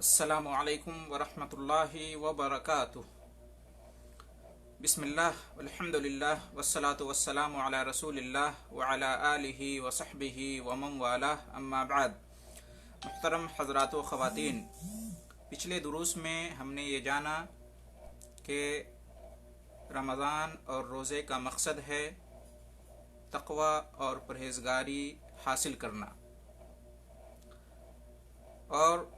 अस्सलामु अलैकुम वरहमतुल्लाहि वबरकातुह। बिस्मिल्लाह वल्हम्दुलिल्लाह वस्सलातु वस्सलामु अला रसूलिल्लाह व अला आलिहि व सहबिहि व मन वालाह, अम्मा बाद। मुहतरम हज़रात व ख़वातीन, पिछले दुरूस में हमने ये जाना कि रमज़ान और रोज़े का मकसद है तक़वा और परहेज़गारी हासिल करना, और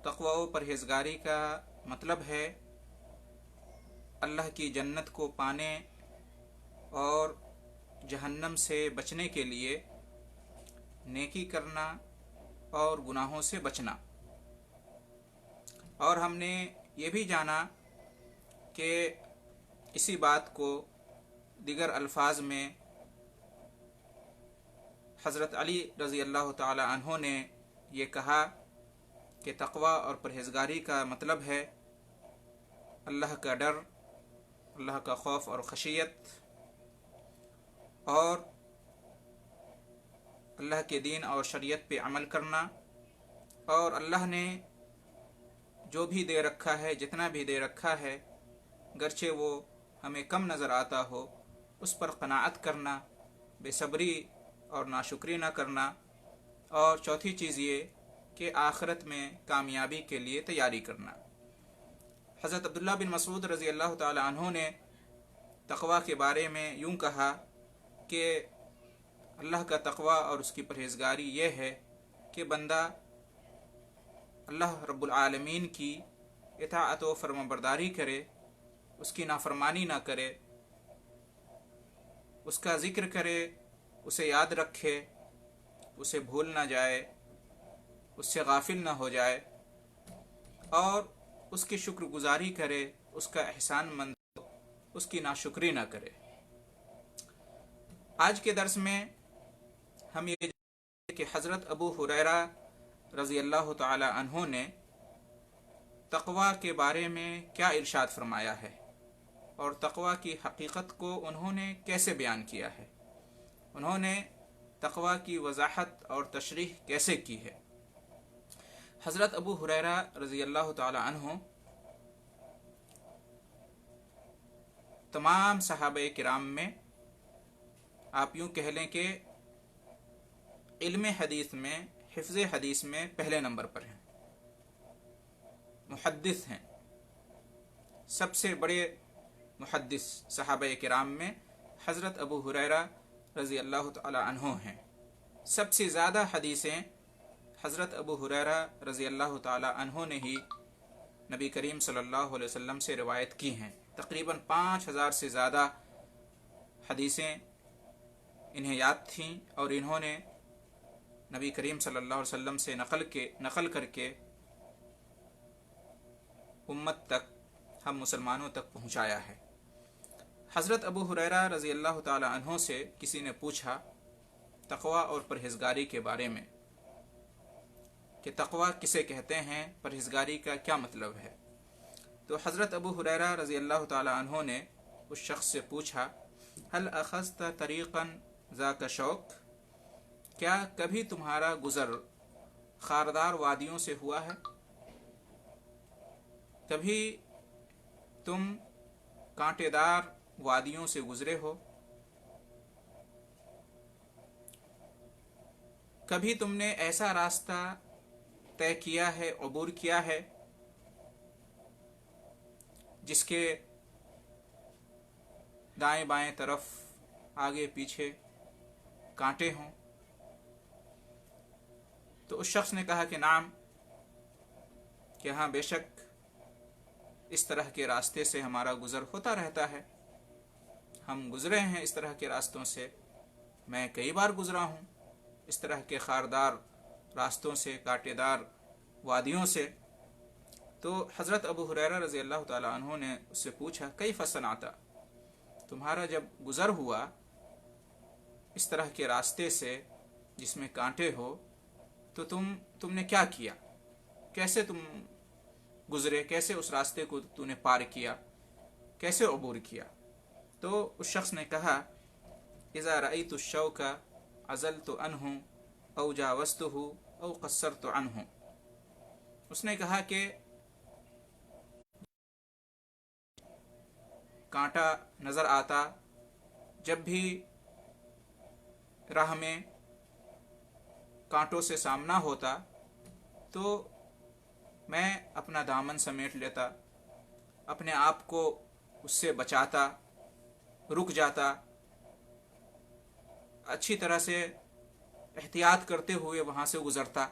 तक़वा व परहेज़गारी का मतलब है अल्लाह की जन्नत को पाने और जहन्नम से बचने के लिए नेकी करना और गुनाहों से बचना। और हमने ये भी जाना कि इसी बात को दीगर अल्फाज में हज़रत अली रज़ी अल्लाह ताला अन्हो ने ये कहा कि तक़वा और परहेज़गारी का मतलब है अल्लाह का डर, अल्लाह का खौफ और खशियत, और अल्लाह के दीन और शरीयत पे अमल करना, और अल्लाह ने जो भी दे रखा है, जितना भी दे रखा है, गरचे वो हमें कम नज़र आता हो, उस पर क़नाअत करना, बेसब्री और नाशुक्री ना करना। और चौथी चीज़ ये कि आखिरत में कामयाबी के लिए तैयारी करना। हज़रत अब्दुल्लाह बिन मसूद रज़ी अल्लाह ताला अन्हु ने तक़वा के बारे में यूँ कहा कि अल्लाह का तक़वा और उसकी परहेज़गारी ये है कि बंदा अल्लाह रब्बुल आलमीन की इताअत व फरमाबरदारी करे, उसकी नाफरमानी ना करे, उसका ज़िक्र करे, उसे याद रखे, उसे भूल ना जाए, उससे गाफिल ना हो जाए, और उसकी शुक्रगुजारी करे, उसका एहसानमंद, उसकी नाशुक्री ना करे। आज के दर्स में हम ये जानेंगे कि हज़रत अबू हुरैरा रज़ी अल्लाह ताला अन्हु ने तक़वा के बारे में क्या इरशाद फरमाया है और तक़वा की हकीकत को उन्होंने कैसे बयान किया है, उन्होंने तक़वा की वज़ाहत और तशरीह कैसे की है। हज़रत अबू हुरैरा रज़ी अल्लाह ताला अन्हु तमाम सहाबे किराम में, आप यूँ कह लें कि इल्म हदीस में, हिफ्ज़ हदीस में पहले नंबर पर हैं, मुहद्दिस हैं। सबसे बड़े मुहद्दिस सहाबे किराम में हज़रत अबू हुरैरा रज़ी अल्लाह ताला अन्हु हैं। सबसे ज़्यादा हदीसें हज़रत अबू हुरैरा रज़ी अल्लाह ताला अन्हु ने ही नबी करीम सल्लल्लाहु अलैहि वसल्लम से रिवायत की हैं। तकरीबन 5000 से ज़्यादा हदीसें इन्हें याद थीं और इन्होंने नबी करीम सल्लल्लाहु अलैहि वसल्लम से नकल करके उम्मत तक, हम मुसलमानों तक पहुँचाया है। हज़रत अबू हुरैरा रज़ी अल्लाह ताला अन्हु से किसी ने पूछा तक़वा और परहेज़गारी के बारे में कि तक़वा किसे कहते हैं, परहेज़गारी का क्या मतलब है। तो हज़रत अबू हुरैरा रज़ी अल्लाह ताला अन्हु ने उस शख्स से पूछा, हल अख़ज़त तरीक़न ज़ाका शौक, क्या कभी तुम्हारा गुज़र खारदार वादियों से हुआ है? कभी तुम कांटेदार वादियों से गुज़रे हो? कभी तुमने ऐसा रास्ता तय किया है, अबूर किया है, जिसके दाएं बाएं तरफ, आगे पीछे कांटे हों? तो उस शख्स ने कहा कि नाम, कि हाँ बेशक इस तरह के रास्ते से हमारा गुज़र होता रहता है, हम गुज़रे हैं इस तरह के रास्तों से, मैं कई बार गुज़रा हूँ इस तरह के खारदार रास्तों से, कांटेदार वादियों से। तो हज़रत अबू हुरैरा रज़ी अल्लाह ताला अन्हु ने उससे पूछा, कैफ़ सनाता, तुम्हारा जब गुज़र हुआ इस तरह के रास्ते से जिसमें कांटे हो, तो तुमने क्या किया, कैसे तुम गुज़रे, कैसे उस रास्ते को तूने पार किया, कैसे अबूर किया? तो उस शख्स ने कहा, इज़ा रअयतु शौका अज़लतु अन्हु औ जावज़तुहु औ क़स्सरतु अन्हु। اس نے کہا کہ کانٹا نظر آتا، جب بھی راہ میں کانٹوں سے سامنا ہوتا تو میں اپنا دامن سمیٹ لیتا، اپنے آپ کو اس سے بچاتا، رک جاتا، اچھی طرح سے احتیاط کرتے ہوئے وہاں سے گزرتا،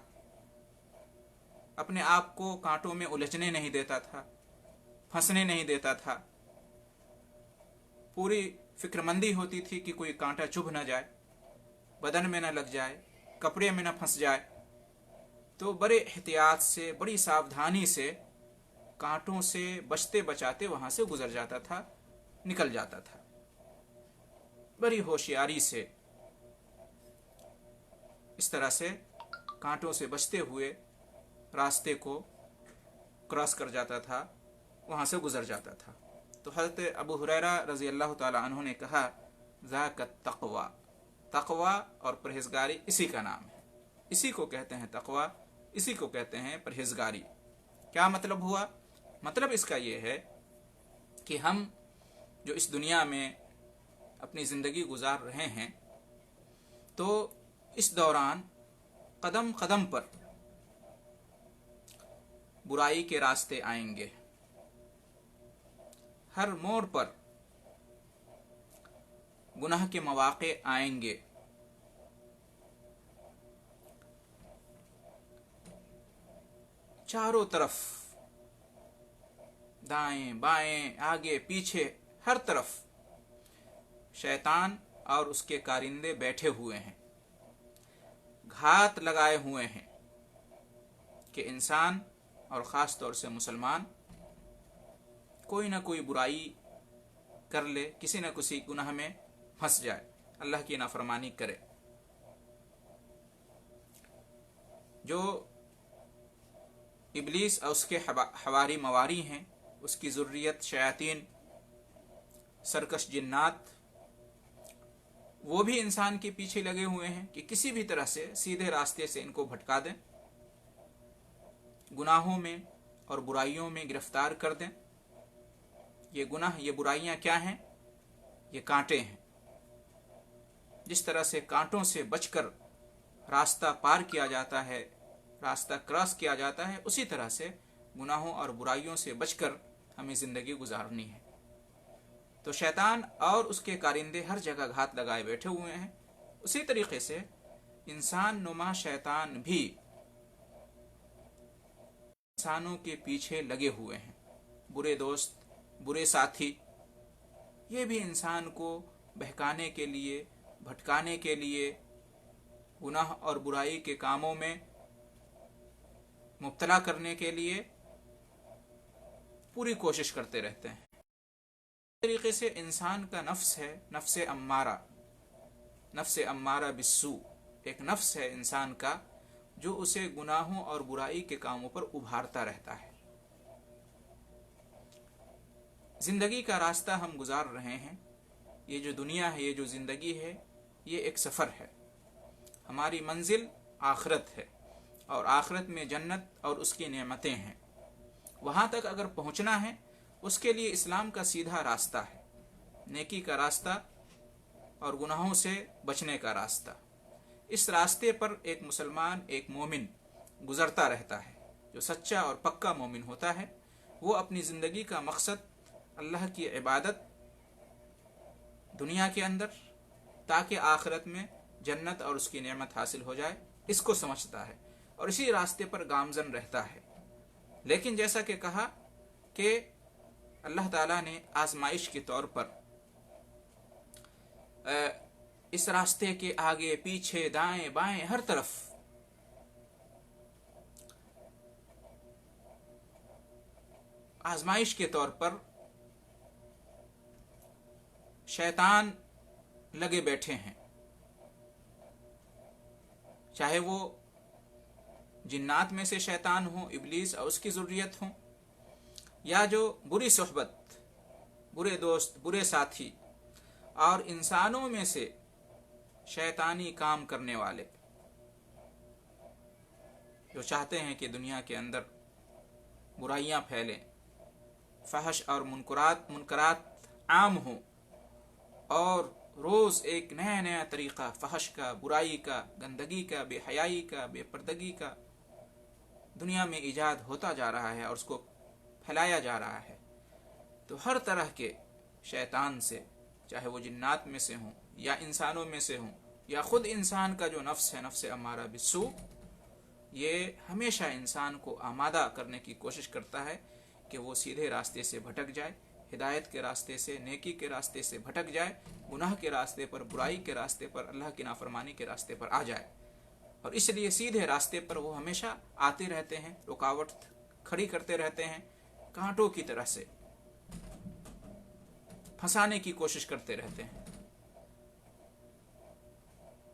اپنے آپ کو کانٹوں میں الجھنے نہیں دیتا تھا، پھنسنے نہیں دیتا تھا، پوری فکر مندی ہوتی تھی کہ کوئی کانٹا چبھ نہ جائے، بدن میں نہ لگ جائے، کپڑے میں نہ پھنس جائے۔ تو بڑے احتیاط سے، بڑی ساودھانی سے کانٹوں سے بچتے بچاتے وہاں سے گزر جاتا تھا، نکل جاتا تھا، بڑی ہوشیاری سے اس طرح سے کانٹوں سے بچتے ہوئے راستے کو کراس کر جاتا تھا، وہاں سے گزر جاتا تھا۔ تو حضرت ابو ہریرہ رضی اللہ تعالی عنہ نے کہا ذاک التقوی، تقوی اور پرہیزگاری اسی کا نام ہے، اسی کو کہتے ہیں تقوی، اسی کو کہتے ہیں پرہیزگاری۔ کیا مطلب ہوا؟ مطلب اس کا یہ ہے کہ ہم جو اس دنیا میں اپنی زندگی گزار رہے ہیں تو اس دوران قدم قدم پر برائی کے راستے آئیں گے، ہر موڑ پر گناہ کے مواقع آئیں گے، چاروں طرف، دائیں بائیں آگے پیچھے، ہر طرف شیطان اور اس کے کارندے بیٹھے ہوئے ہیں، گھات لگائے ہوئے ہیں کہ انسان اور خاص طور سے مسلمان کوئی نہ کوئی برائی کر لے، کسی نہ کسی گناہ میں پھنس جائے، اللہ کی نافرمانی کرے۔ جو ابلیس اور اس کے حواری مواری ہیں، اس کی ذریت شیاطین، سرکش جنات، وہ بھی انسان کے پیچھے لگے ہوئے ہیں کہ کسی بھی طرح سے سیدھے راستے سے ان کو بھٹکا دیں، گناہوں میں اور برائیوں میں گرفتار کر دیں۔ یہ گناہ، یہ برائیاں کیا ہیں؟ یہ کانٹے ہیں۔ جس طرح سے کانٹوں سے بچ کر راستہ پار کیا جاتا ہے، راستہ کراس کیا جاتا ہے، اسی طرح سے گناہوں اور برائیوں سے بچ کر ہمیں زندگی گزارنی ہے۔ تو شیطان اور اس کے کارندے ہر جگہ گھات لگائے بیٹھے ہوئے ہیں۔ اسی طریقے سے انسان نما شیطان بھی انسانوں کے پیچھے لگے ہوئے ہیں، برے دوست، برے ساتھی، یہ بھی انسان کو بہکانے کے لیے، بھٹکانے کے لیے، گناہ اور برائی کے کاموں میں مبتلا کرنے کے لیے پوری کوشش کرتے رہتے ہیں۔ اس طریقے سے انسان کا نفس ہے، نفس امارہ، نفس امارہ بالسوء، ایک نفس ہے انسان کا جو اسے گناہوں اور برائی کے کاموں پر ابھارتا رہتا ہے۔ زندگی کا راستہ ہم گزار رہے ہیں، یہ جو دنیا ہے، یہ جو زندگی ہے، یہ ایک سفر ہے۔ ہماری منزل آخرت ہے، اور آخرت میں جنت اور اس کی نعمتیں ہیں۔ وہاں تک اگر پہنچنا ہے، اس کے لیے اسلام کا سیدھا راستہ ہے، نیکی کا راستہ اور گناہوں سے بچنے کا راستہ۔ اس راستے پر ایک مسلمان، ایک مومن گزرتا رہتا ہے۔ جو سچا اور پکا مومن ہوتا ہے، وہ اپنی زندگی کا مقصد اللہ کی عبادت دنیا کے اندر، تاکہ آخرت میں جنت اور اس کی نعمت حاصل ہو جائے، اس کو سمجھتا ہے اور اسی راستے پر گامزن رہتا ہے۔ لیکن جیسا کہ کہا کہ اللہ تعالیٰ نے آزمائش کے طور پر اس راستے کے آگے پیچھے دائیں بائیں ہر طرف آزمائش کے طور پر شیطان لگے بیٹھے ہیں، چاہے وہ جنات میں سے شیطان ہوں، ابلیس اور اس کی ذریت ہوں، یا جو بری صحبت، برے دوست، برے ساتھی اور انسانوں میں سے شیطانی کام کرنے والے جو چاہتے ہیں کہ دنیا کے اندر برائیاں پھیلیں، فحش اور منکرات عام ہوں، اور روز ایک نیا نیا طریقہ فحش کا، برائی کا، گندگی کا، بے حیائی کا، بے پردگی کا دنیا میں ایجاد ہوتا جا رہا ہے اور اس کو پھیلایا جا رہا ہے، تو ہر طرح کے شیطان سے، چاہے وہ جنات میں سے ہوں یا انسانوں میں سے ہوں یا خود انسان کا جو نفس ہے، نفس امارہ بالسوء، یہ ہمیشہ انسان کو آمادہ کرنے کی کوشش کرتا ہے کہ وہ سیدھے راستے سے بھٹک جائے، ہدایت کے راستے سے، نیکی کے راستے سے بھٹک جائے، گناہ کے راستے پر، برائی کے راستے پر، اللہ کی نافرمانی کے راستے پر آ جائے۔ اور اس لیے سیدھے راستے پر وہ ہمیشہ آتے رہتے ہیں، رکاوٹ کھڑی کرتے رہتے ہیں، کانٹوں کی طرح سے پھنسانے کی کوشش کرتے رہتے ہیں۔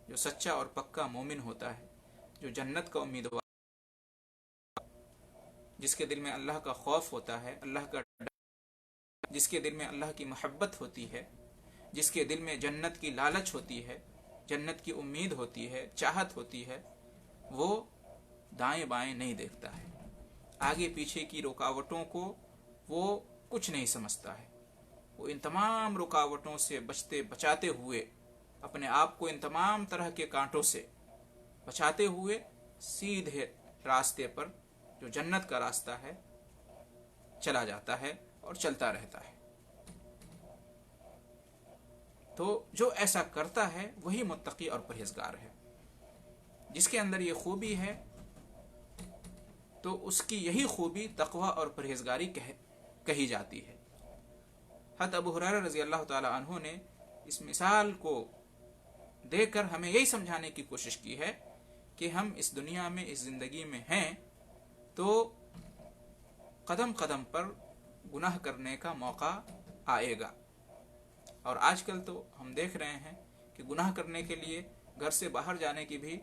جو سچا اور پکا مومن ہوتا ہے، جو جنت کا امیدوار، جس کے دل میں اللہ کا خوف ہوتا ہے، اللہ کا ڈر، جس کے دل میں اللہ کی محبت ہوتی ہے، جس کے دل میں جنت کی لالچ ہوتی ہے، جنت کی امید ہوتی ہے، چاہت ہوتی ہے، وہ دائیں بائیں نہیں دیکھتا ہے، آگے پیچھے کی رکاوٹوں کو وہ کچھ نہیں سمجھتا ہے۔ وہ ان تمام رکاوٹوں سے بچاتے ہوئے، اپنے آپ کو ان تمام طرح کے کانٹوں سے بچاتے ہوئے سیدھے راستے پر، جو جنت کا راستہ ہے، چلا جاتا ہے اور چلتا رہتا ہے۔ تو جو ایسا کرتا ہے وہی متقی اور پرہیزگار ہے۔ جس کے اندر یہ خوبی ہے تو اس کی یہی خوبی تقوی اور پرہیزگاری کہی جاتی ہے۔ حضرت ابو ہریرہ رضی اللہ تعالی عنہ نے اس مثال کو دے کر ہمیں یہی سمجھانے کی کوشش کی ہے کہ ہم اس دنیا میں، اس زندگی میں ہیں تو قدم قدم پر گناہ کرنے کا موقع آئے گا، اور آج کل تو ہم دیکھ رہے ہیں کہ گناہ کرنے کے لیے گھر سے باہر جانے کی بھی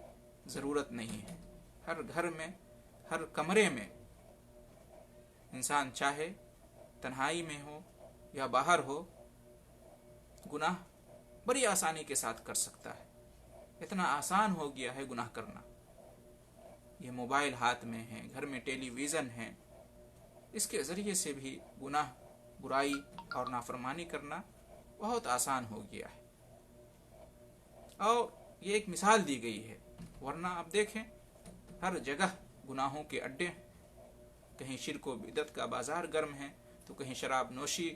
ضرورت نہیں ہے۔ ہر گھر میں، ہر کمرے میں انسان چاہے تنہائی میں ہو یا باہر ہو، گناہ بڑی آسانی کے ساتھ کر سکتا ہے۔ اتنا آسان ہو گیا ہے گناہ کرنا۔ یہ موبائل ہاتھ میں ہے، گھر میں ٹیلی ویژن ہے، اس کے ذریعے سے بھی گناہ، برائی اور نافرمانی کرنا بہت آسان ہو گیا ہے، اور یہ ایک مثال دی گئی ہے۔ ورنہ آپ دیکھیں ہر جگہ گناہوں کے اڈے ہیں، کہیں شرک و بدعت کا بازار گرم ہے، تو کہیں شراب نوشی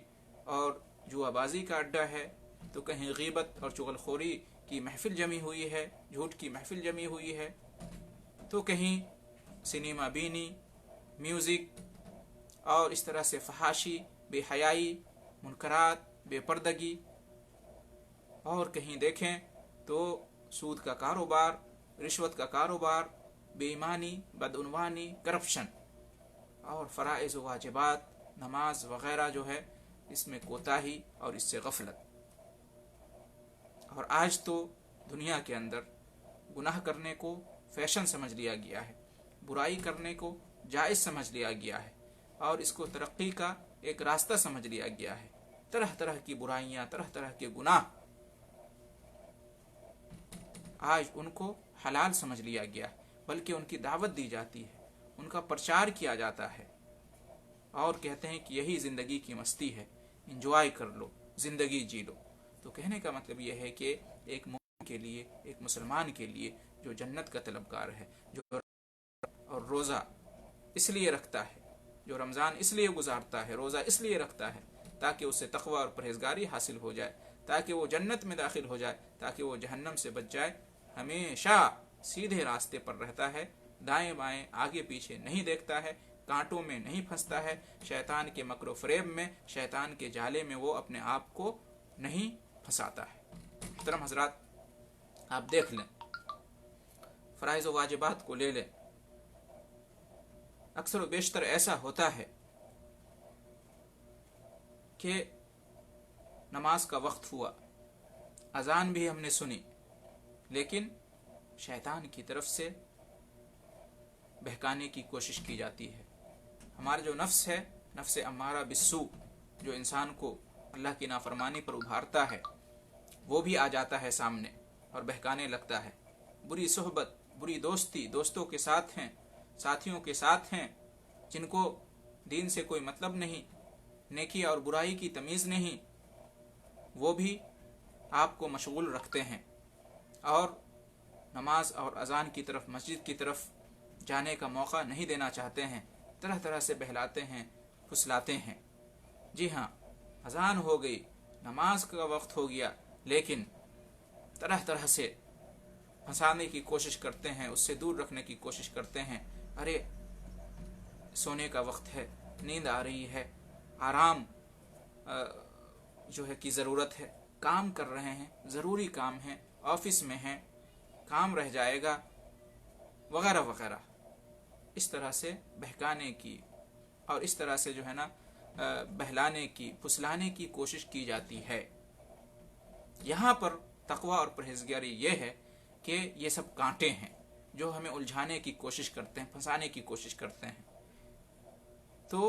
اور جوا بازی کا اڈا ہے، تو کہیں غیبت اور چغلخوری کی محفل جمی ہوئی ہے، جھوٹ کی محفل جمی ہوئی ہے، تو کہیں سنیما بینی، میوزک اور اس طرح سے فحاشی، بے حیائی، منکرات، بے پردگی، اور کہیں دیکھیں تو سود کا کاروبار، رشوت کا کاروبار، بے ایمانی، بدعنوانی، کرپشن، اور فرائض و واجبات، نماز وغیرہ جو ہے اس میں کوتاہی اور اس سے غفلت۔ اور آج تو دنیا کے اندر گناہ کرنے کو فیشن سمجھ لیا گیا ہے، برائی کرنے کو جائز سمجھ لیا گیا ہے، اور اس کو ترقی کا ایک راستہ سمجھ لیا گیا ہے۔ طرح طرح کی برائیاں، طرح طرح کے گناہ آج ان کو حلال سمجھ لیا گیا ہے، بلکہ ان کی دعوت دی جاتی ہے، ان کا پرچار کیا جاتا ہے، اور کہتے ہیں کہ یہی زندگی کی مستی ہے، انجوائے کر لو، زندگی جی لو۔ تو کہنے کا مطلب یہ ہے کہ ایک مومن کے لیے، ایک مسلمان کے لیے جو جنت کا طلبگار ہے، جو اور روزہ اس لیے رکھتا ہے، جو رمضان اس لیے گزارتا ہے، روزہ اس لیے رکھتا ہے تاکہ اسے تقوی اور پرہیزگاری حاصل ہو جائے، تاکہ وہ جنت میں داخل ہو جائے، تاکہ وہ جہنم سے بچ جائے، ہمیشہ سیدھے راستے پر رہتا ہے، دائیں بائیں آگے پیچھے نہیں دیکھتا ہے، کانٹوں میں نہیں پھنستا ہے، شیطان کے مکر و فریب میں، شیطان کے جالے میں وہ اپنے آپ کو نہیں پھنساتا ہے۔ محترم حضرات، آپ دیکھ لیں، فرائض و واجبات کو لے لیں، اکثر و بیشتر ایسا ہوتا ہے کہ نماز کا وقت ہوا، اذان بھی ہم نے سنی، لیکن شیطان کی طرف سے بہکانے کی کوشش کی جاتی ہے۔ ہمارا جو نفس ہے، نفس امارہ بالسوء، جو انسان کو اللہ کی نافرمانی پر ابھارتا ہے، وہ بھی آ جاتا ہے سامنے اور بہکانے لگتا ہے۔ بری صحبت، بری دوستی، دوستوں کے ساتھ ہیں، ساتھیوں کے ساتھ ہیں جن کو दीन से कोई मतलब नहीं, नेकी और बुराई की तमीज़ नहीं, वो भी आपको मशगूल रखते हैं और नमाज और अजान की तरफ, मस्जिद की तरफ जाने का मौका नहीं देना चाहते हैं, तरह तरह से बहलाते हैं, फुसलाते हैं। जी हाँ, अजान हो गई, नमाज का वक्त हो गया, लेकिन तरह तरह से फंसाने की कोशिश करते हैं, उससे दूर रखने की कोशिश करते हैं। अरे सोने का वक्त है, नींद आ रही है, आराम जो है की ज़रूरत है, काम कर रहे हैं, ज़रूरी काम है, ऑफिस में हैं, काम रह जाएगा, वगैरह वगैरह। इस तरह से बहकाने की और इस तरह से जो है ना बहलाने की, फुसलाने की कोशिश की जाती है। यहाँ पर तकवा और परहेजगारी ये है कि ये सब कांटे हैं जो हमें उलझाने की कोशिश करते हैं, फंसाने की कोशिश करते हैं। तो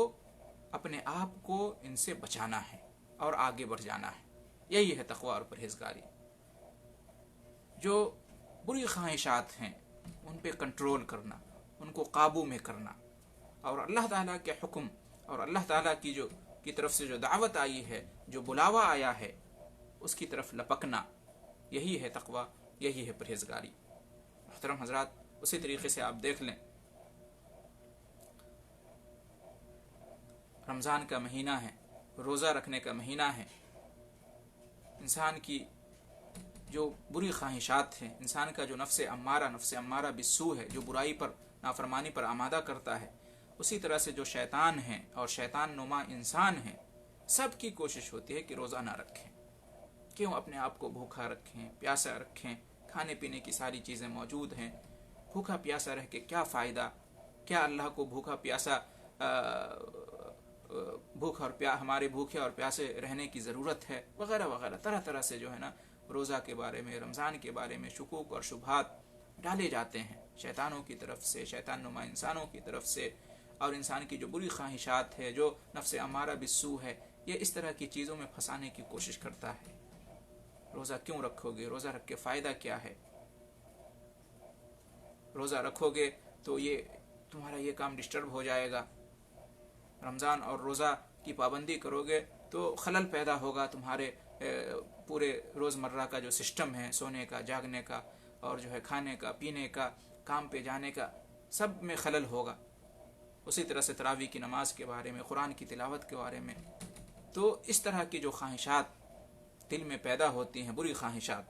अपने आप को इनसे बचाना है और आगे बढ़ जाना है। यही है तकवा और परहेजगारी। जो बुरी ख्वाहिशात हैं उन पे कंट्रोल करना, उनको काबू में करना, और अल्लाह ताला के हुक्म और अल्लाह ताला की तरफ से जो दावत आई है, जो बुलावा आया है, उसकी तरफ लपकना, यही है तकवा, यही है परहेजगारी। मोहतरम हजरात, उसी तरीके से आप देख लें, रमज़ान का महीना है, रोज़ा रखने का महीना है। इंसान की जो बुरी ख्वाहिशात हैं, इंसान का जो नफ्स अम्मारा बिस्सू है, जो बुराई पर, नाफरमानी पर आमादा करता है, उसी तरह से जो शैतान हैं और शैतान नुमा इंसान हैं, सब की कोशिश होती है कि रोज़ा ना रखें। क्यों अपने आप को भूखा रखें, प्यासा रखें, खाने पीने की सारी चीज़ें मौजूद हैं, भूखा प्यासा रह के क्या फ़ायदा, क्या अल्लाह को भूखा प्यासा हमारे भूखे और प्यासे रहने की ज़रूरत है, वगैरह वगैरह। तरह तरह से जो है ना रोज़ा के बारे में, रमज़ान के बारे में शुकूक और शुबहात डाले जाते हैं शैतानों की तरफ से, शैतान नुमा इंसानों की तरफ से। और इंसान की जो बुरी ख्वाहिशात है, जो नफ्स अम्मारा बिस्सू है, ये इस तरह की चीज़ों में फंसाने की कोशिश करता है। रोज़ा क्यों रखोगे, रोज़ा रख के फ़ायदा क्या है, रोज़ा रखोगे तो ये तुम्हारा ये काम डिस्टर्ब हो जाएगा, रमज़ान और रोज़ा की पाबंदी करोगे तो खलल पैदा होगा तुम्हारे पूरे रोज़मर्रा का जो सिस्टम है, सोने का, जागने का, और जो है खाने का, पीने का, काम पे जाने का, सब में खलल होगा। उसी तरह से तरावी की नमाज के बारे में, कुरान की तिलावत के बारे में। तो इस तरह की जो ख्वाहिशात दिल में पैदा होती हैं, बुरी ख्वाहिशात,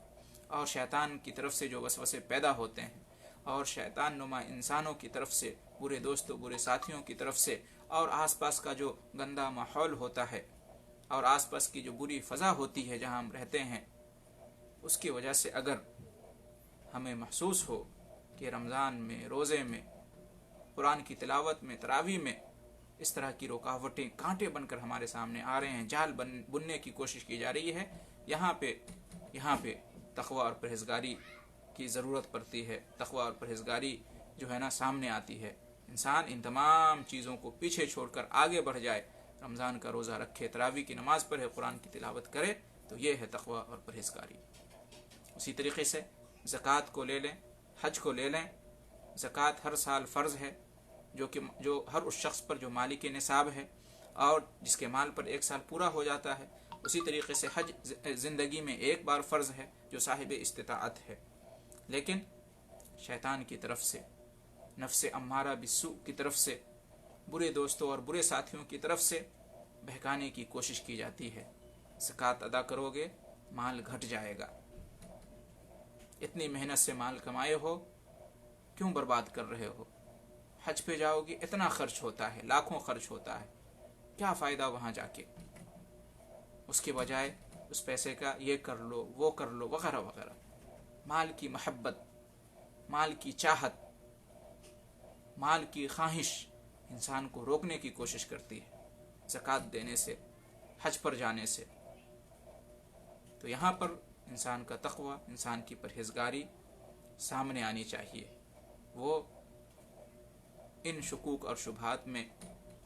और शैतान की तरफ से जो वसवसे पैदा होते हैं, और शैतान नुमा इंसानों की तरफ से, बुरे दोस्तों, बुरे साथियों की तरफ से, और आसपास का जो गंदा माहौल होता है और आसपास की जो बुरी फ़ज़ा होती है जहाँ हम रहते हैं, उसकी वजह से अगर हमें महसूस हो कि रमज़ान में, रोज़े में, कुरान की तिलावत में, तरावी में इस तरह की रुकावटें कांटे बनकर हमारे सामने आ रहे हैं, जाल बुनने की कोशिश की जा रही है, यहाँ पे तक़वा और परहेज़गारी की ज़रूरत पड़ती है। तक़वा और परहेज़गारी जो है ना सामने आती है। इंसान इन तमाम चीज़ों को पीछे छोड़कर आगे बढ़ जाए, रमज़ान का रोज़ा रखे, तरावी की नमाज़ पढ़े, कुरान की तिलावत करे, तो ये है तक़वा और परहेज़गारी। उसी तरीके से ज़कात को ले लें, हज को ले लें। ज़कात हर साल फ़र्ज़ है, जो हर उस शख्स पर जो मालिक निसाब है और जिसके माल पर एक साल पूरा हो जाता है। उसी तरीके से हज ज़िंदगी में एक बार फ़र्ज़ है जो साहिब इस्तिताअत है। लेकिन शैतान की तरफ से, नफ्स अम्मारा बिस्सू की तरफ से, बुरे दोस्तों और बुरे साथियों की तरफ से बहकाने की कोशिश की जाती है। ज़कात अदा करोगे, माल घट जाएगा, इतनी मेहनत से माल कमाए हो, क्यों बर्बाद कर रहे हो? हज पे जाओगे, इतना खर्च होता है, लाखों खर्च होता है, क्या फ़ायदा वहाँ जाके? उसके बजाय उस पैसे का ये कर लो, वो कर लो, वगैरह वगैरह। माल की महब्बत, माल की चाहत, माल की ख्वाहिश इंसान को रोकने की कोशिश करती है ज़कात देने से, हज पर जाने से। तो यहाँ पर इंसान का तक़वा, इंसान की परहेज़गारी सामने आनी चाहिए। वो इन शुकूक और शुबहात में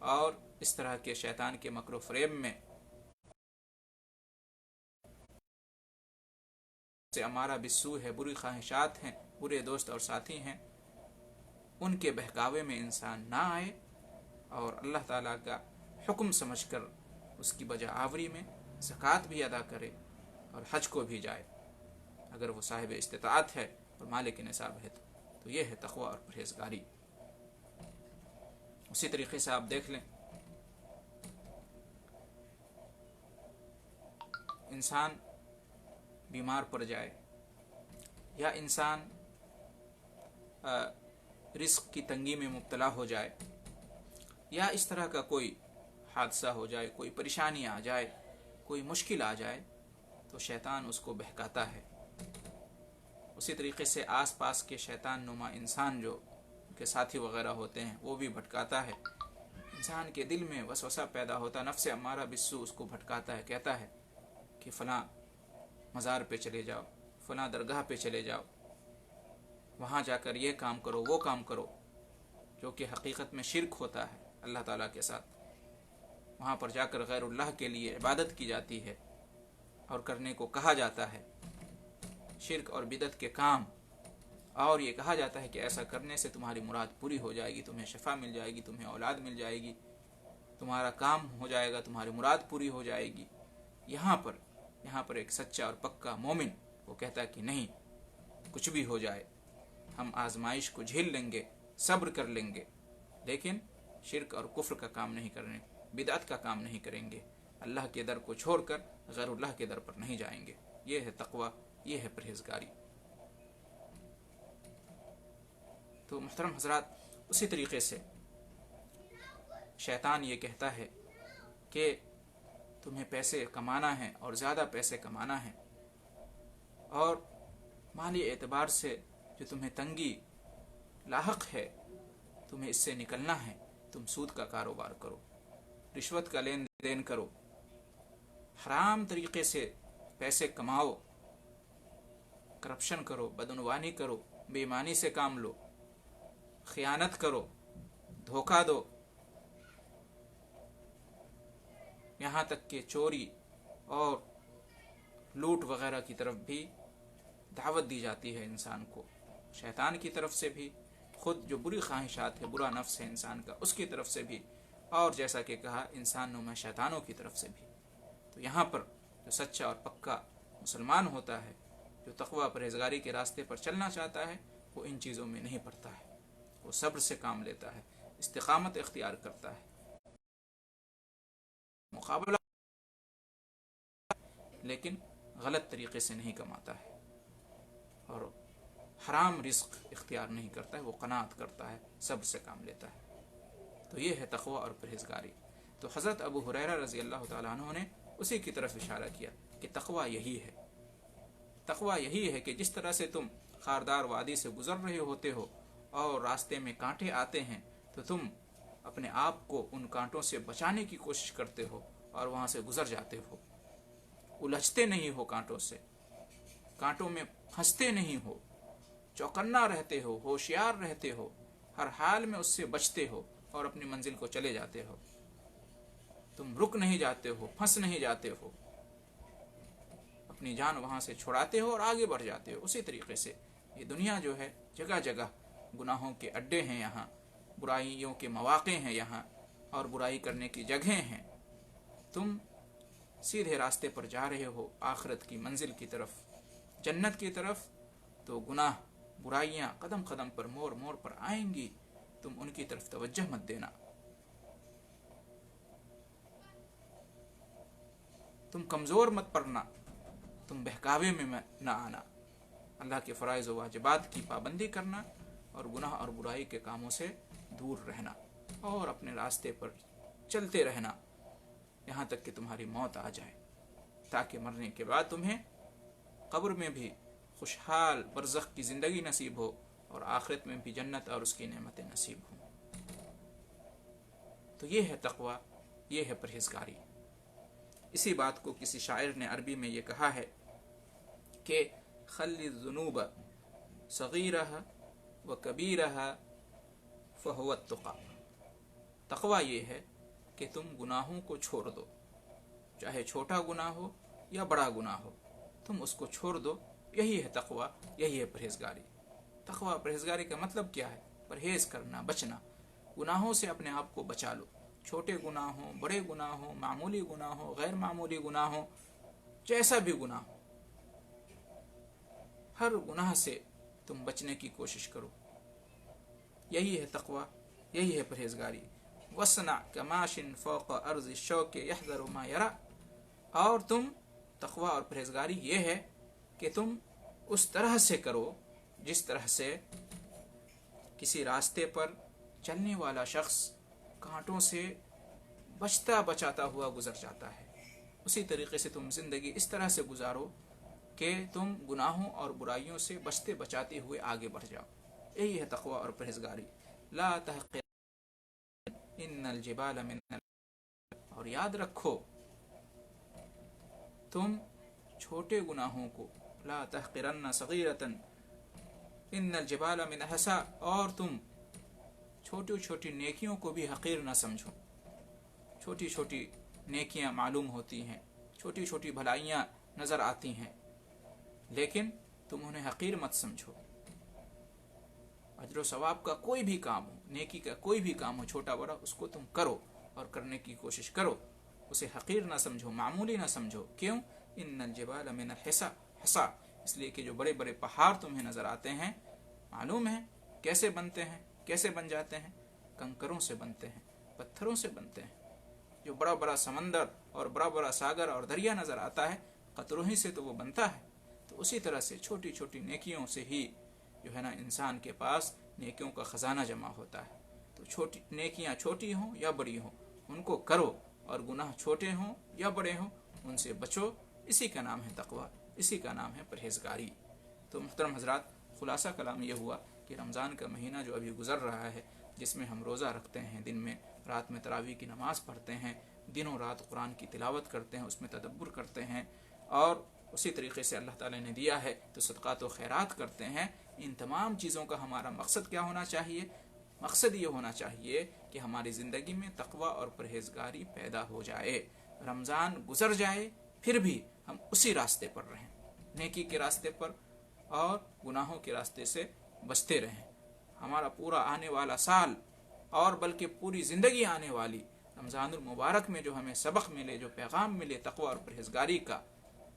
और इस तरह के शैतान के मकर फ़रेब में से हमारा बिस्सू है, बुरी ख्वाहिशात हैं, बुरे दोस्त और साथी हैं, उनके बहकावे में इंसान ना आए اور اللہ تعالیٰ کا حکم سمجھ کر اس کی بجا آوری میں زکوٰۃ بھی ادا کرے اور حج کو بھی جائے اگر وہ صاحب استطاعت ہے اور مالک نصاب ہے تو یہ ہے تقویٰ اور پرہیزگاری۔ اسی طریقے سے آپ دیکھ لیں، انسان بیمار پڑ جائے یا انسان رزق کی تنگی میں مبتلا ہو جائے یا اس طرح کا کوئی حادثہ ہو جائے، کوئی پریشانی آ جائے، کوئی مشکل آ جائے تو شیطان اس کو بہکاتا ہے۔ اسی طریقے سے آس پاس کے شیطان نما انسان جو کے ساتھی وغیرہ ہوتے ہیں وہ بھی بھٹکاتا ہے۔ انسان کے دل میں وسوسہ پیدا ہوتا، نفس امارہ بالسوء اس کو بھٹکاتا ہے، کہتا ہے کہ فلاں مزار پہ چلے جاؤ، فلاں درگاہ پہ چلے جاؤ، وہاں جا کر یہ کام کرو، وہ کام کرو، جو کہ حقیقت میں شرک ہوتا ہے اللہ تعالیٰ کے ساتھ۔ وہاں پر جا کر غیر اللہ کے لیے عبادت کی جاتی ہے اور کرنے کو کہا جاتا ہے شرک اور بدعت کے کام، اور یہ کہا جاتا ہے کہ ایسا کرنے سے تمہاری مراد پوری ہو جائے گی، تمہیں شفا مل جائے گی، تمہیں اولاد مل جائے گی، تمہارا کام ہو جائے گا، تمہاری مراد پوری ہو جائے گی۔ یہاں پر ایک سچا اور پکا مومن وہ کہتا ہے کہ نہیں، کچھ بھی ہو جائے ہم آزمائش کو جھیل لیں گے، صبر کر لیں گے، لیکن شرک اور کفر کا کام نہیں کریں، بدعت کا کام نہیں کریں گے، اللہ کے در کو چھوڑ کر غیر اللہ کے در پر نہیں جائیں گے۔ یہ ہے تقویٰ، یہ ہے پرہیزگاری۔ تو محترم حضرات، اسی طریقے سے شیطان یہ کہتا ہے کہ تمہیں پیسے کمانا ہے اور زیادہ پیسے کمانا ہے، اور مالی اعتبار سے جو تمہیں تنگی لاحق ہے تمہیں اس سے نکلنا ہے، تم سود کا کاروبار کرو، رشوت کا لین دین کرو، حرام طریقے سے پیسے کماؤ، کرپشن کرو، بدعنوانی کرو، بے ایمانی سے کام لو، خیانت کرو، دھوکہ دو، یہاں تک کہ چوری اور لوٹ وغیرہ کی طرف بھی دعوت دی جاتی ہے انسان کو، شیطان کی طرف سے بھی، خود جو بری خواہشات ہے، برا نفس ہے انسان کا، اس کی طرف سے بھی، اور جیسا کہ کہا انسان نما شیطانوں کی طرف سے بھی۔ تو یہاں پر جو سچا اور پکا مسلمان ہوتا ہے، جو تقویٰ پرہیزگاری کے راستے پر چلنا چاہتا ہے، وہ ان چیزوں میں نہیں پڑتا ہے، وہ صبر سے کام لیتا ہے، استقامت اختیار کرتا ہے، مقابلہ، لیکن غلط طریقے سے نہیں کماتا ہے اور حرام رزق اختیار نہیں کرتا ہے، وہ قناعت کرتا ہے، صبر سے کام لیتا ہے۔ تو یہ ہے تقویٰ اور پرہیزگاری۔ تو حضرت ابو ہریرہ رضی اللہ تعالیٰ عنہ نے اسی کی طرف اشارہ کیا کہ تقویٰ یہی ہے، تقویٰ یہی ہے کہ جس طرح سے تم خاردار وادی سے گزر رہے ہوتے ہو اور راستے میں کانٹے آتے ہیں تو تم اپنے آپ کو ان کانٹوں سے بچانے کی کوشش کرتے ہو اور وہاں سے گزر جاتے ہو، الجھتے نہیں ہو کانٹوں سے، کانٹوں میں پھنستے نہیں ہو، چوکنا رہتے ہو، ہوشیار رہتے ہو، ہر حال میں اس سے بچتے ہو اور اپنی منزل کو چلے جاتے ہو، تم رک نہیں جاتے ہو، پھنس نہیں جاتے ہو، اپنی جان وہاں سے چھڑاتے ہو اور آگے بڑھ جاتے ہو۔ اسی طریقے سے یہ دنیا جو ہے جگہ جگہ گناہوں کے اڈے ہیں، یہاں برائیوں کے مواقع ہیں، یہاں اور برائی کرنے کی جگہیں ہیں۔ تم سیدھے راستے پر جا رہے ہو آخرت کی منزل کی طرف، جنت کی طرف، تو گناہ برائیاں قدم قدم پر، موڑ موڑ پر آئیں گی، تم ان کی طرف توجہ مت دینا، تم کمزور مت پڑنا، تم بہکاوے میں نہ آنا، اللہ کے فرائض و واجبات کی پابندی کرنا اور گناہ اور برائی کے کاموں سے دور رہنا اور اپنے راستے پر چلتے رہنا یہاں تک کہ تمہاری موت آ جائے، تاکہ مرنے کے بعد تمہیں قبر میں بھی خوشحال برزخ کی زندگی نصیب ہو اور آخرت میں بھی جنت اور اس کی نعمتیں نصیب ہوں۔ تو یہ ہے تقویٰ، یہ ہے پرہیزگاری۔ اسی بات کو کسی شاعر نے عربی میں یہ کہا ہے کہ خلی الذنوب صغیرہا و کبیرہا فہو التقیٰ، تقویٰ یہ ہے کہ تم گناہوں کو چھوڑ دو، چاہے چھوٹا گناہ ہو یا بڑا گناہ ہو، تم اس کو چھوڑ دو، یہی ہے تقویٰ، یہی ہے پرہیزگاری۔ تقویٰ پرہیزگاری کا مطلب کیا ہے؟ پرہیز کرنا، بچنا، गुनाहों से अपने आप को बचा लो, छोटे गुनाह हो, बड़े गुनाह हो, मामूली गुनाह हो, गैर मामूली गुनाह हो, जैसा भी गुनाह हो, हर गुनाह से तुम बचने की कोशिश करो। यही है तकवा, यही है परहेजगारी। वसना कमाशिन फौक अर्ज शौक यहज़रु मा यरा, और तुम तकवा और परहेजगारी ये है कि तुम उस तरह से करो जिस तरह से किसी रास्ते पर चलने वाला शख्स कांटों से बचता बचाता हुआ गुजर जाता है। उसी तरीके से तुम जिंदगी इस तरह से गुजारो कि तुम गुनाहों और बुराइयों से बचते बचाते हुए आगे बढ़ जाओ। यही है तकवा और परहेजगारी। ला तहक़िर इन्नल जिबाल मिनल, और याद रखो तुम छोटे गुनाहों को, ला तहक़िरन्न सग़ीरतन इन्नल जिबाल मिन हसा, और तुम छोटी छोटी नेकियों को भी हक़ीर न समझो। छोटी छोटी नेकियां मालूम होती हैं, छोटी छोटी भलाइयां नजर आती हैं, लेकिन तुम उन्हें हक़ीर मत समझो। अजर सवाब का कोई भी काम हो, नेकी का कोई भी काम हो, छोटा बड़ा, उसको तुम करो और करने की कोशिश करो। उसे हक़ीर ना समझो, मामूली ना समझो। क्यों? इन्नल जिबाल मिनल हसा, इसलिए कि जो बड़े बड़े पहाड़ तुम्हें नजर आते हैं, मालूम है कैसे बनते हैं, कैसे बन जाते हैं? कंकरों से बनते हैं, पत्थरों से बनते हैं। जो बड़ा बड़ा समंदर और बड़ा बड़ा सागर और दरिया नजर आता है, कतरों ही से तो वो बनता है। तो उसी तरह से छोटी छोटी नेकियों से ही जो है ना, इंसान के पास नेकियों का खजाना जमा होता है। तो छोटी नेकियां छोटी हों या बड़ी हों, उनको करो, और गुनाह छोटे हों या बड़े हों, उनसे बचो। इसी का नाम है तकवा, इसी का नाम है परहेजगारी। तो मुहतरम हजरात, खुलासा कलाम ये हुआ कि रमज़ान का महीना जो अभी गुजर रहा है, जिसमें हम रोज़ा रखते हैं, दिन में रात में तरावी की नमाज़ पढ़ते हैं, दिनों रात कुरान की तिलावत करते हैं, उसमें तदब्बुर करते हैं, और उसी तरीके से अल्लाह ताला ने दिया है तो सदक़ात व खैरात करते हैं। इन तमाम चीज़ों का हमारा मकसद क्या होना चाहिए? मकसद ये होना चाहिए कि हमारी ज़िंदगी में तकवा और परहेजगारी पैदा हो जाए। रमज़ान गुजर जाए, फिर भी हम उसी रास्ते पर रहें, नेकी के रास्ते पर, और गुनाहों के रास्ते से बचते रहें। हमारा पूरा आने वाला साल, और बल्कि पूरी ज़िंदगी आने वाली, रमज़ानुल मुबारक में जो हमें सबक मिले, जो पैगाम मिले तकवा और परहेजगारी का,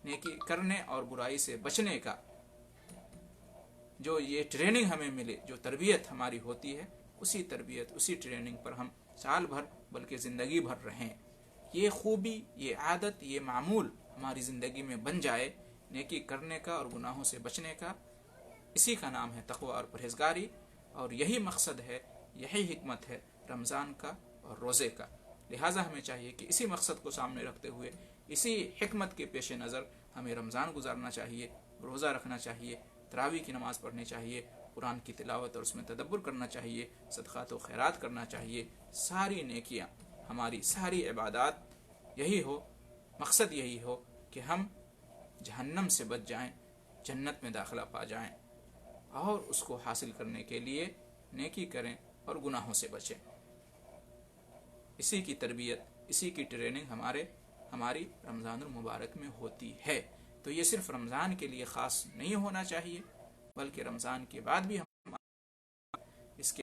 नेकी करने और बुराई से बचने का, जो ये ट्रेनिंग हमें मिले, जो तरबियत हमारी होती है, उसी तरबियत, उसी ट्रेनिंग पर हम साल भर बल्कि ज़िंदगी भर रहें। ये खूबी, ये आदत, ये मामूल हमारी ज़िंदगी में बन जाए, नेकी करने का और गुनाहों से बचने का। इसी का नाम है तकवा और परहेजगारी, और यही मकसद है, यही हिकमत है रमज़ान का और रोज़े का। लिहाजा हमें चाहिए कि इसी मकसद को सामने रखते हुए, इसी हिकमत के पेश नज़र हमें रमज़ान गुजारना चाहिए, रोज़ा रखना चाहिए, तरावी की नमाज़ पढ़नी चाहिए, कुरान की तिलावत और उसमें तदब्बुर करना चाहिए, सदक़ात व खैरात करना चाहिए। सारी नेकियां, हमारी सारी इबादत यही हो, मकसद यही हो कि हम जहन्नम से बच जाएं, जन्नत में दाखिला पा जाएं, और उसको हासिल करने के लिए नेकी करें और गुनाहों से बचें। इसी की तरबियत, इसी की ट्रेनिंग हमारी रमज़ानुल मुबारक में होती है। तो ये सिर्फ रमज़ान के लिए ख़ास नहीं होना चाहिए, बल्कि रमज़ान के बाद भी